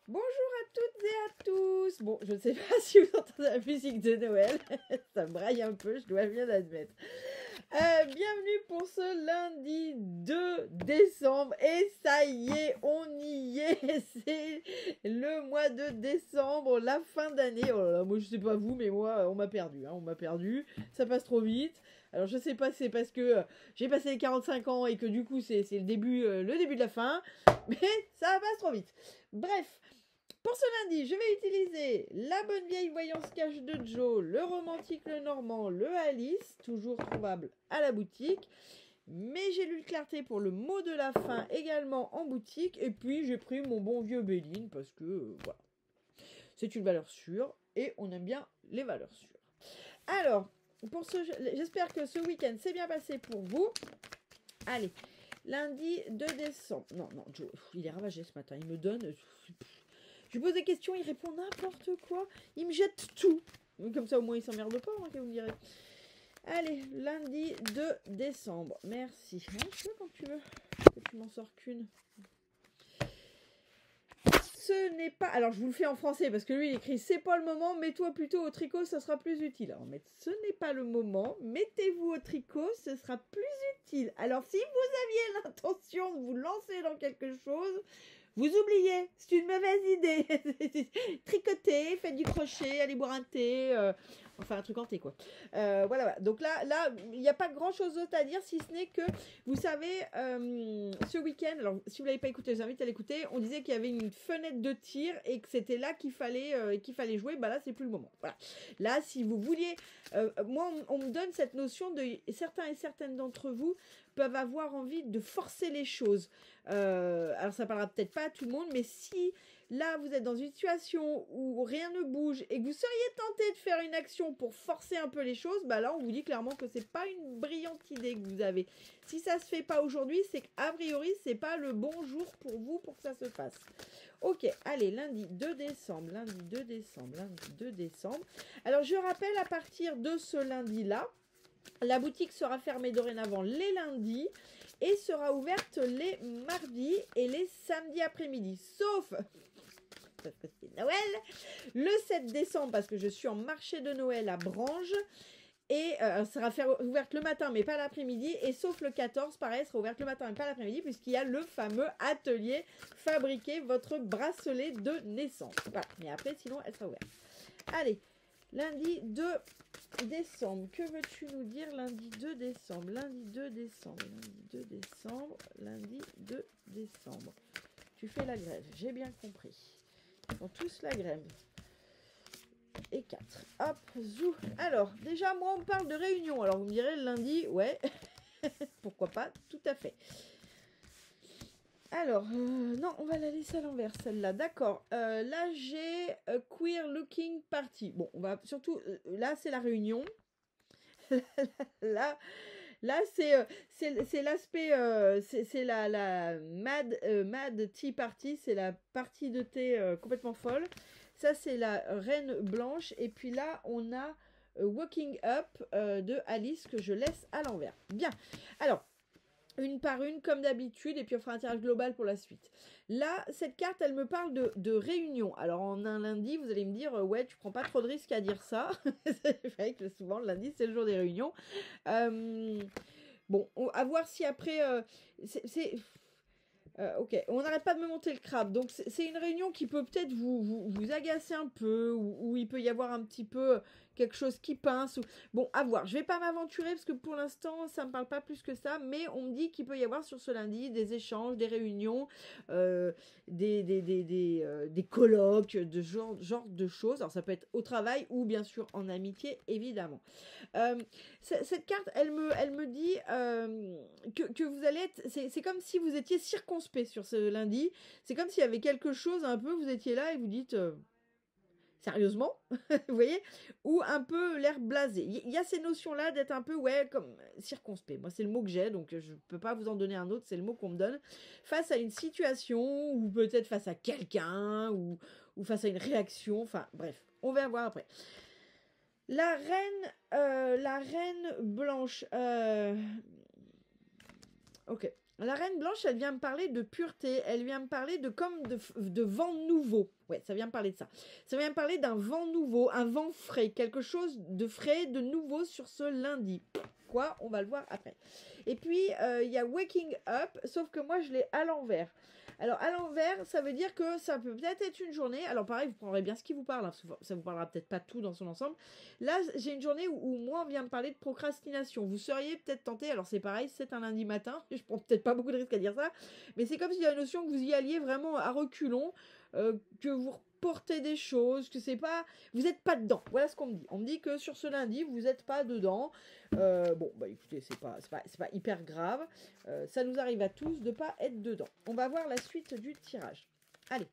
Bonjour à toutes et à tous. Bon, je ne sais pas si vous entendez la musique de Noël. Ça braille un peu, je dois bien l'admettre. Bienvenue pour ce lundi 2 décembre. Et ça y est, on y est. C'est le mois de décembre, la fin d'année. Oh là là, moi je sais pas vous, mais moi on m'a perdu. On m'a perdu. Ça passe trop vite. Alors je sais pas si c'est parce que j'ai passé les 45 ans et que du coup c'est le début de la fin. Mais ça passe trop vite. Bref. Pour ce lundi, je vais utiliser la bonne vieille voyance cache de Joe, le romantique le normand, le Alice, toujours trouvable à la boutique. Mais j'ai lu le clarté pour le mot de la fin également en boutique. Et puis j'ai pris mon bon vieux Béline parce que voilà, c'est une valeur sûre et on aime bien les valeurs sûres. Alors, j'espère que ce week-end s'est bien passé pour vous. Allez, lundi 2 décembre. Non, Joe, il est ravagé ce matin. Il me donne... Je lui pose des questions, il répond n'importe quoi. Il me jette tout. Comme ça, au moins, il s'emmerde pas, hein, que vous me direz. Allez, lundi 2 décembre. Merci. Hein, je peux quand tu veux. Que tu m'en sors qu'une. Ce n'est pas... Alors, je vous le fais en français parce que lui, il écrit « C'est pas le moment, mets-toi plutôt au tricot, ça sera plus utile. » Alors, ce n'est pas le moment, mettez-vous au tricot, ce sera plus utile. Alors, si vous aviez l'intention de vous lancer dans quelque chose... Vous oubliez, c'est une mauvaise idée. Tricotez, faites du crochet, allez boire un thé, enfin un truc en thé quoi. Voilà. Donc là, il n'y a pas grand chose d'autre à dire si ce n'est que, vous savez, ce week-end, alors si vous l'avez pas écouté, je vous invite à l'écouter. On disait qu'il y avait une fenêtre de tir et que c'était là qu'il fallait jouer. Bah là, c'est plus le moment. Voilà. Là, si vous vouliez, moi, on me donne cette notion de certains et certaines d'entre vous peuvent avoir envie de forcer les choses. Alors ça parlera peut-être pas à tout le monde, mais si là vous êtes dans une situation où rien ne bouge et que vous seriez tenté de faire une action pour forcer un peu les choses, bah là on vous dit clairement que c'est pas une brillante idée que vous avez. Si ça se fait pas aujourd'hui, c'est qu'a priori c'est pas le bon jour pour vous pour que ça se fasse. Ok, allez, lundi 2 décembre. Alors je rappelle, à partir de ce lundi-là, la boutique sera fermée dorénavant les lundis et sera ouverte les mardis et les samedis après-midi. Sauf, parce que c'est Noël, le 7 décembre, parce que je suis en marché de Noël à Branges. Et sera ouverte le matin mais pas l'après-midi. Et sauf le 14, pareil, elle sera ouverte le matin mais pas l'après-midi, puisqu'il y a le fameux atelier fabriquer votre bracelet de naissance. Voilà, mais après sinon elle sera ouverte. Allez, lundi 2 décembre. Que veux-tu nous dire lundi 2 décembre? Lundi 2 décembre. Tu fais la grève, j'ai bien compris. Ils font tous la grève. Et 4. Hop, zou. Alors, déjà, moi, on me parle de réunion. Alors, vous me direz, le lundi, ouais. Pourquoi pas? Tout à fait. Alors, non, on va la laisser à l'envers, celle-là. D'accord. Là, j'ai Queer Looking Party. Bon, on va surtout... là, c'est la réunion. Là, c'est l'aspect... c'est la Mad Tea Party. C'est la partie de thé complètement folle. Ça, c'est la Reine Blanche. Et puis là, on a Walking Up de Alice que je laisse à l'envers. Bien. Alors, une par une, comme d'habitude. Et puis, on fera un tirage global pour la suite. Là, cette carte, elle me parle de réunion. Alors, en un lundi, vous allez me dire, ouais, tu prends pas trop de risques à dire ça. C'est vrai que souvent, le lundi, c'est le jour des réunions. Bon, à voir si après... ok, on n'arrête pas de me monter le crabe. Donc c'est une réunion qui peut peut-être vous agacer un peu, ou il peut y avoir un petit peu quelque chose qui pince. Bon, à voir. Je vais pas m'aventurer parce que pour l'instant, ça me parle pas plus que ça. Mais on me dit qu'il peut y avoir sur ce lundi des échanges, des réunions, des colloques, genre de choses. Alors ça peut être au travail ou bien sûr en amitié, évidemment. Cette carte, elle me dit que vous allez être... C'est comme si vous étiez circonspect sur ce lundi. C'est comme s'il y avait quelque chose un peu, vous étiez là et vous dites... sérieusement, vous voyez, ou un peu l'air blasé. Il y a ces notions-là d'être un peu, ouais, comme circonspect. Moi, c'est le mot que j'ai, donc je ne peux pas vous en donner un autre, c'est le mot qu'on me donne. Face à une situation, ou peut-être face à quelqu'un, ou face à une réaction, enfin, bref, on va voir après. La reine blanche. Ok. La Reine Blanche, elle vient me parler de pureté, elle vient me parler de vent nouveau. Ouais, ça vient me parler de ça. Ça vient me parler d'un vent nouveau, un vent frais, quelque chose de frais, de nouveau sur ce lundi. Quoi? On va le voir après. Et puis, il y a Waking Up, sauf que moi, je l'ai à l'envers. Alors, à l'envers, ça veut dire que ça peut peut-être être une journée. Alors, pareil, vous prendrez bien ce qui vous parle, hein, parce que ça vous parlera peut-être pas tout dans son ensemble. Là, j'ai une journée où moi, on vient me parler de procrastination. Vous seriez peut-être tenté, alors c'est pareil, c'est un lundi matin, je prends peut-être pas beaucoup de risques à dire ça, mais c'est comme s'il y a une notion que vous y alliez vraiment à reculons, que vous reportez des choses, que c'est pas... Vous n'êtes pas dedans. Voilà ce qu'on me dit. On me dit que sur ce lundi, vous n'êtes pas dedans. Bon, bah écoutez, c'est pas hyper grave. Ça nous arrive à tous de pas être dedans. On va voir la suite du tirage. Allez,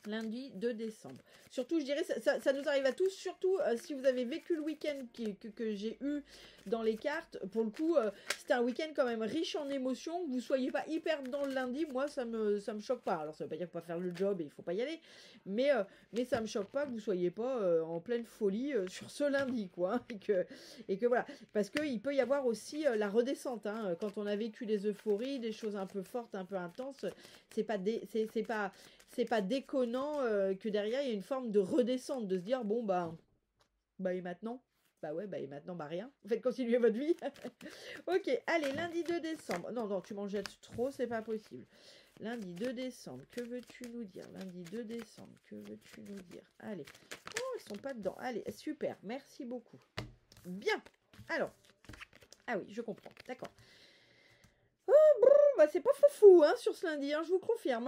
lundi 2 décembre. Surtout, je dirais, ça nous arrive à tous, surtout si vous avez vécu le week-end que j'ai eu dans les cartes. Pour le coup, c'était un week-end quand même riche en émotions. Que vous soyez pas hyper dans le lundi, moi, ça me choque pas. Alors, ça veut pas dire qu'il faut pas faire le job et il faut pas y aller. Mais ça me choque pas que vous soyez pas en pleine folie sur ce lundi, quoi. Hein, et que voilà. Parce qu'il peut y avoir aussi la redescente. Hein, quand on a vécu des euphories, des choses un peu fortes, un peu intenses, c'est pas déconnant que derrière il y a une forme de redescente, de se dire bon bah et maintenant et maintenant rien, faites continuer votre vie. Ok, allez, lundi 2 décembre, non tu m'en jettes trop, c'est pas possible. Lundi 2 décembre, que veux-tu nous dire? Lundi 2 décembre, que veux-tu nous dire? Allez, oh ils sont pas dedans, allez, super, merci beaucoup. Bien, alors, ah oui, je comprends, d'accord. Bah, c'est pas fou hein, sur ce lundi, hein, je vous confirme.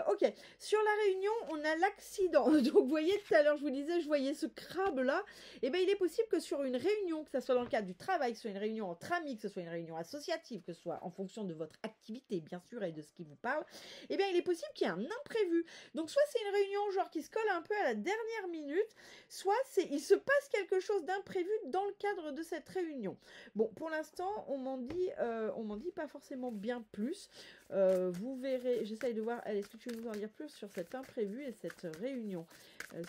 Ok, sur la réunion, on a l'accident. Donc, vous voyez, tout à l'heure, je vous disais, je voyais ce crabe-là. Et bien, il est possible que sur une réunion, que ce soit dans le cadre du travail, que ce soit une réunion entre amis, que ce soit une réunion associative, que ce soit en fonction de votre activité, bien sûr, et de ce qui vous parle, et bien, il est possible qu'il y ait un imprévu. Donc, soit c'est une réunion, genre, qui se colle un peu à la dernière minute, soit il se passe quelque chose d'imprévu dans le cadre de cette réunion. Bon, pour l'instant, on m'en dit pas forcément bien plus. Vous verrez, j'essaye de voir, est-ce que tu veux nous en dire plus sur cet imprévu et cette réunion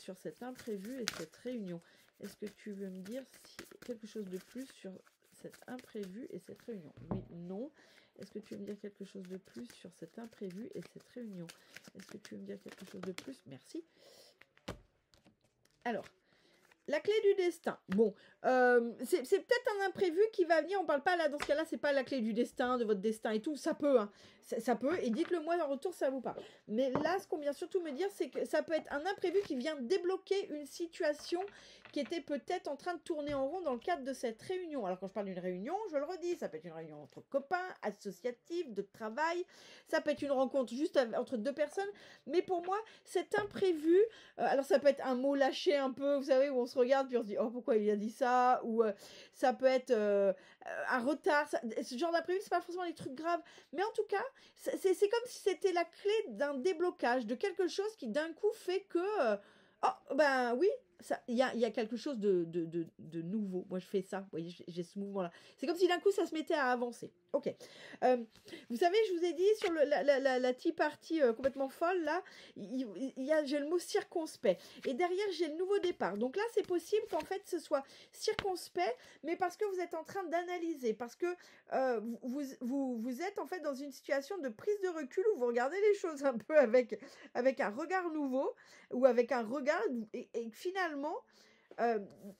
sur cet imprévu et cette réunion. Est-ce que tu veux me dire quelque chose de plus sur cet imprévu et cette réunion? Oui, non. Est-ce que tu veux me dire quelque chose de plus sur cet imprévu et cette réunion? Est-ce que tu veux me dire quelque chose de plus? Merci. Alors, la clé du destin. Bon, c'est peut-être un imprévu qui va venir. On parle pas là, dans ce cas-là, c'est pas la clé du destin, de votre destin et tout. Ça peut, hein. Ça peut. Et dites-le moi en retour, ça vous parle. Mais là, ce qu'on vient surtout me dire, c'est que ça peut être un imprévu qui vient débloquer une situation qui était peut-être en train de tourner en rond dans le cadre de cette réunion. Alors, quand je parle d'une réunion, je le redis, ça peut être une réunion entre copains, associative, de travail. Ça peut être une rencontre juste entre deux personnes. Mais pour moi, cet imprévu, alors ça peut être un mot lâché un peu, vous savez, où on se regarde puis on se dit oh pourquoi il a dit ça, ou ça peut être un retard, ce genre d'imprévu, c'est pas forcément des trucs graves, mais en tout cas c'est comme si c'était la clé d'un déblocage, de quelque chose qui d'un coup fait que oh ben oui, il y a quelque chose de nouveau. Moi je fais ça, vous voyez, j'ai ce mouvement là, c'est comme si d'un coup ça se mettait à avancer. Ok, vous savez, je vous ai dit sur la tea party complètement folle là, j'ai le mot circonspect et derrière j'ai le nouveau départ. Donc là c'est possible qu'en fait ce soit circonspect, mais parce que vous êtes en train d'analyser, parce que vous êtes en fait dans une situation de prise de recul où vous regardez les choses un peu avec un regard nouveau, ou avec un regard, et finalement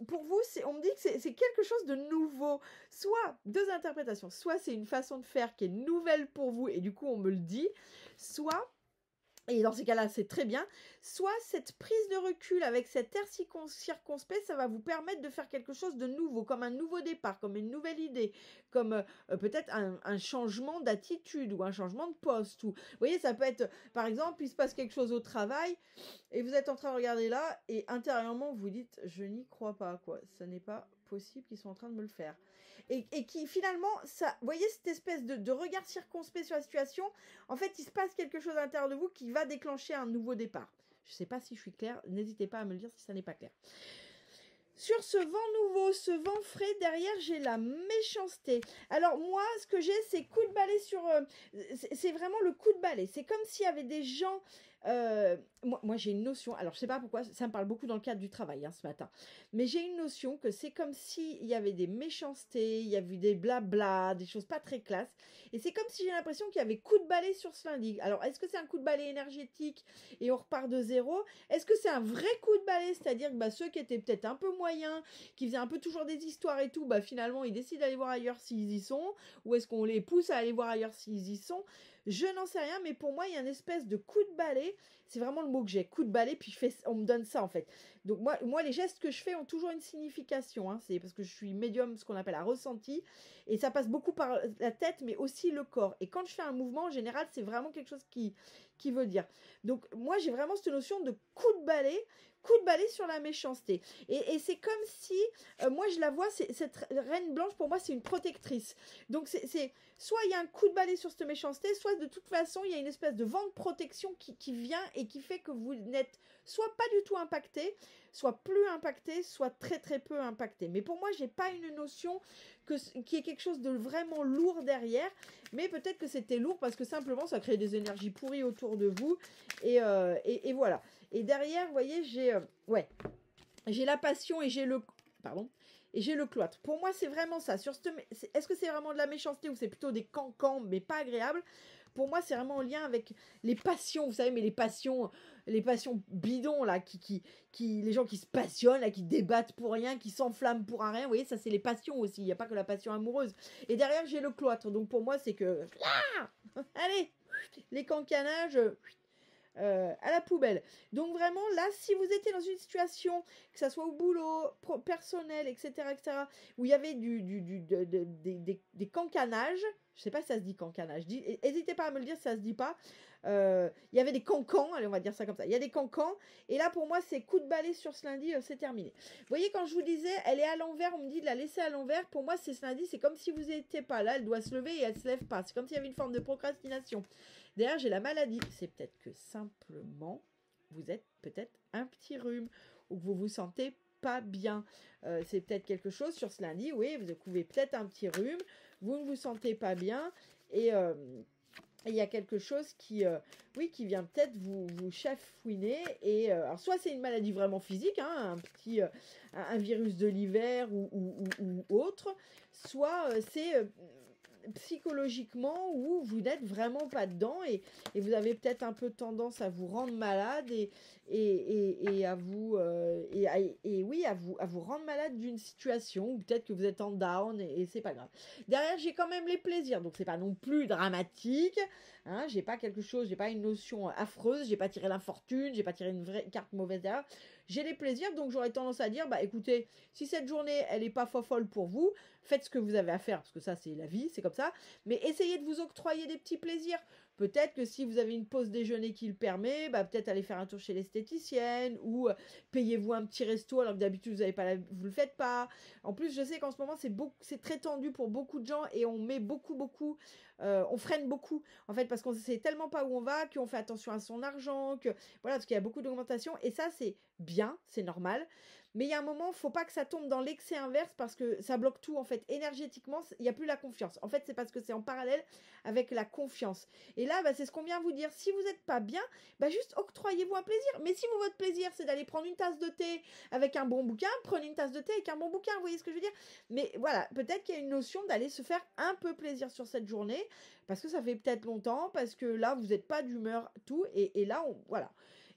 pour vous, on me dit que c'est quelque chose de nouveau. Soit deux interprétations, soit c'est une façon de faire qui est nouvelle pour vous et du coup on me le dit, soit, et dans ces cas-là c'est très bien, soit cette prise de recul avec cet air circonspect, ça va vous permettre de faire quelque chose de nouveau, comme un nouveau départ, comme une nouvelle idée, comme peut-être un changement d'attitude ou un changement de poste. Ou, vous voyez, ça peut être, par exemple, il se passe quelque chose au travail et vous êtes en train de regarder là et intérieurement vous dites je n'y crois pas, quoi, ça n'est pas possible qu'ils soient en train de me le faire. Et qui finalement, ça, vous voyez cette espèce de regard circonspect sur la situation, en fait il se passe quelque chose à l'intérieur de vous qui va déclencher un nouveau départ. Je ne sais pas si je suis claire, n'hésitez pas à me le dire si ça n'est pas clair. Sur ce vent nouveau, ce vent frais, derrière, j'ai la méchanceté. Alors moi, ce que j'ai, c'est coup de balai sur... c'est vraiment le coup de balai. C'est comme s'il y avait des gens moi j'ai une notion, alors je sais pas pourquoi, ça me parle beaucoup dans le cadre du travail, hein, ce matin, mais j'ai une notion que c'est comme s'il y avait des méchancetés, il y avait des blabla, des choses pas très classe, et c'est comme si j'ai l'impression qu'il y avait coup de balai sur ce lundi. Alors, est-ce que c'est un coup de balai énergétique et on repart de zéro? Est-ce que c'est un vrai coup de balai, c'est-à-dire que bah, ceux qui étaient peut-être un peu moyens, qui faisaient un peu toujours des histoires et tout, bah finalement ils décident d'aller voir ailleurs s'ils y sont, ou est-ce qu'on les pousse à aller voir ailleurs s'ils y sont? Je n'en sais rien, mais pour moi, il y a une espèce de coup de balai. C'est vraiment le mot que j'ai, coup de balai, puis on me donne ça en fait. Donc moi, les gestes que je fais ont toujours une signification. Hein. C'est parce que je suis médium, ce qu'on appelle un ressenti, et ça passe beaucoup par la tête, mais aussi le corps. Et quand je fais un mouvement, en général, c'est vraiment quelque chose qui veut dire. Donc moi, j'ai vraiment cette notion de coup de balai sur la méchanceté. Et c'est comme si, moi je la vois, cette reine blanche, pour moi, c'est une protectrice. Donc soit il y a un coup de balai sur cette méchanceté, soit de toute façon, il y a une espèce de vent de protection qui vient et qui fait que vous n'êtes soit pas du tout impacté, soit plus impacté, soit très très peu impacté. Mais pour moi, j'ai pas une notion qui est quelque chose de vraiment lourd derrière, mais peut-être que c'était lourd parce que simplement ça crée des énergies pourries autour de vous, et voilà. Et derrière, vous voyez, j'ai la passion et j'ai le cloître. Pour moi, c'est vraiment ça. Est-ce que c'est vraiment de la méchanceté ou c'est plutôt des cancans, mais pas agréables? Pour moi, c'est vraiment en lien avec les passions, vous savez, mais les passions bidons, là, les gens qui se passionnent, là, qui débattent pour rien, qui s'enflamment pour un rien. Vous voyez, ça, c'est les passions aussi. Il n'y a pas que la passion amoureuse. Et derrière, j'ai le cloître. Donc, pour moi, c'est que... allez, les cancanages... à la poubelle. Donc vraiment, là, si vous étiez dans une situation, que ça soit au boulot, personnel, etc., où il y avait des cancanages, je sais pas si ça se dit cancanage, n'hésitez pas à me le dire si ça se dit pas, il y avait des cancans, allez, on va dire ça comme ça, il y a des cancans, et là, pour moi, c'est coup de balai sur ce lundi, c'est terminé. Vous voyez, quand je vous disais, elle est à l'envers, on me dit de la laisser à l'envers, pour moi, c'est ce lundi, c'est comme si vous n'étiez pas là, elle doit se lever et elle se lève pas, c'est comme s'il y avait une forme de procrastination. Derrière, j'ai la maladie. C'est peut-être que simplement, vous êtes peut-être un petit rhume ou que vous vous sentez pas bien. C'est peut-être quelque chose sur ce lundi, oui, vous pouvez peut-être un petit rhume, vous ne vous sentez pas bien et il y a quelque chose qui vient peut-être vous chafouiner. Et alors, soit c'est une maladie vraiment physique, hein, un virus de l'hiver ou autre, soit c'est psychologiquement où vous n'êtes vraiment pas dedans et vous avez peut-être un peu tendance à vous rendre malade et à vous à vous rendre malade d'une situation ou peut-être que vous êtes en down et c'est pas grave. Derrière, j'ai quand même les plaisirs, donc c'est pas non plus dramatique, hein, j'ai pas une notion affreuse, j'ai pas tiré l'infortune, j'ai pas tiré une vraie carte mauvaise derrière. J'ai les plaisirs, donc j'aurais tendance à dire, bah écoutez, si cette journée, elle est pas folle pour vous, faites ce que vous avez à faire, parce que ça, c'est la vie, c'est comme ça, mais essayez de vous octroyer des petits plaisirs. Peut-être que si vous avez une pause déjeuner qui le permet, bah peut-être aller faire un tour chez l'esthéticienne, ou payez-vous un petit resto, alors que d'habitude, vous le faites pas. En plus, je sais qu'en ce moment, c'est très tendu pour beaucoup de gens, et on met on freine beaucoup, en fait, parce qu'on sait tellement pas où on va, qu'on fait attention à son argent, parce qu'il y a beaucoup d'augmentation, et ça, c'est bien, c'est normal. Mais il y a un moment, il ne faut pas que ça tombe dans l'excès inverse parce que ça bloque tout, en fait. Énergétiquement, il n'y a plus la confiance. En fait, c'est parce que c'est en parallèle avec la confiance. Et là, c'est ce qu'on vient vous dire. Si vous n'êtes pas bien, juste octroyez-vous un plaisir. Mais si votre plaisir, c'est d'aller prendre une tasse de thé avec un bon bouquin, prenez une tasse de thé avec un bon bouquin. Vous voyez ce que je veux dire? Mais voilà, peut-être qu'il y a une notion d'aller se faire un peu plaisir sur cette journée parce que ça fait peut-être longtemps, parce que là, vous n'êtes pas d'humeur, tout. Et là, voilà.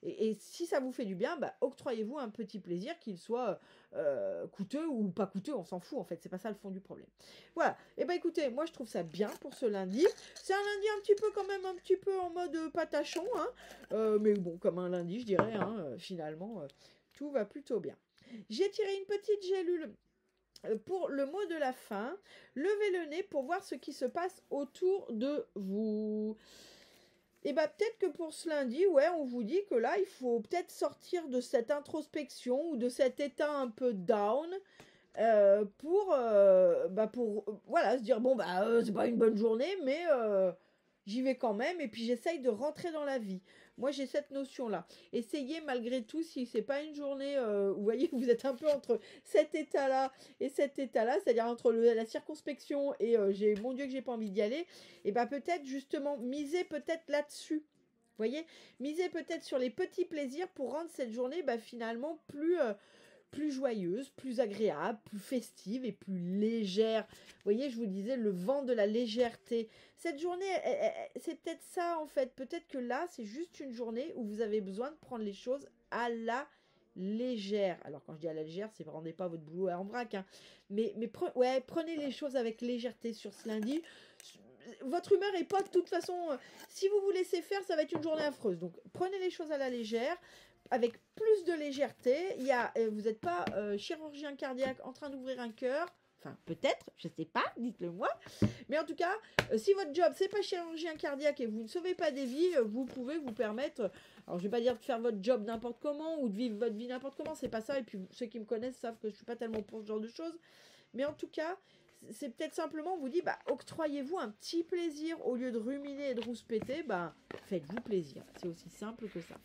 Et si ça vous fait du bien, octroyez-vous un petit plaisir, qu'il soit coûteux ou pas coûteux, on s'en fout en fait, c'est pas ça le fond du problème. Voilà, et écoutez, moi je trouve ça bien pour ce lundi. C'est un lundi un petit peu en mode patachon, hein, mais bon, comme un lundi je dirais, hein, finalement, tout va plutôt bien. J'ai tiré une petite gélule pour le mot de la fin. Levez le nez pour voir ce qui se passe autour de vous. Et peut-être que pour ce lundi, on vous dit que là, il faut peut-être sortir de cette introspection ou de cet état un peu down pour se dire, bon, c'est pas une bonne journée, mais j'y vais quand même et puis j'essaye de rentrer dans la vie. Moi, j'ai cette notion-là. Essayez malgré tout, si c'est pas une journée vous voyez, vous êtes un peu entre cet état-là et cet état-là, c'est-à-dire entre la circonspection et mon Dieu que j'ai pas envie d'y aller, et peut-être justement miser peut-être là-dessus. voyez, misez peut-être sur les petits plaisirs pour rendre cette journée finalement plus joyeuse, plus agréable, plus festive et plus légère. Vous voyez, je vous disais, le vent de la légèreté. Cette journée, c'est peut-être ça en fait. Peut-être que là, c'est juste une journée où vous avez besoin de prendre les choses à la légère. Alors quand je dis à la légère, c'est ne rendez pas votre boulot en vrac. Hein. Mais prenez les choses avec légèreté sur ce lundi. Votre humeur est pas de toute façon... si vous vous laissez faire, ça va être une journée affreuse. Donc prenez les choses à la légère avec plus de légèreté. Vous n'êtes pas chirurgien cardiaque en train d'ouvrir un cœur. Enfin, peut-être, je ne sais pas, dites-le moi. Mais en tout cas, si votre job, c'est pas chirurgien cardiaque et vous ne sauvez pas des vies, vous pouvez vous permettre, alors je vais pas dire de faire votre job n'importe comment ou de vivre votre vie n'importe comment, c'est pas ça. Et puis ceux qui me connaissent savent que je suis pas tellement pour ce genre de choses. Mais en tout cas, c'est peut-être simplement, on vous dit, octroyez-vous un petit plaisir au lieu de ruminer et de rouspéter, faites-vous plaisir. C'est aussi simple que ça.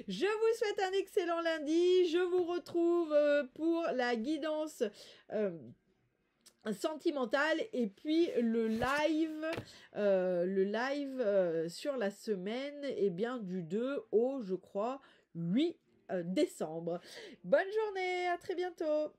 Je vous souhaite un excellent lundi. Je vous retrouve pour la guidance sentimentale et puis le live sur la semaine du 2 au, je crois, 8 décembre. Bonne journée, à très bientôt.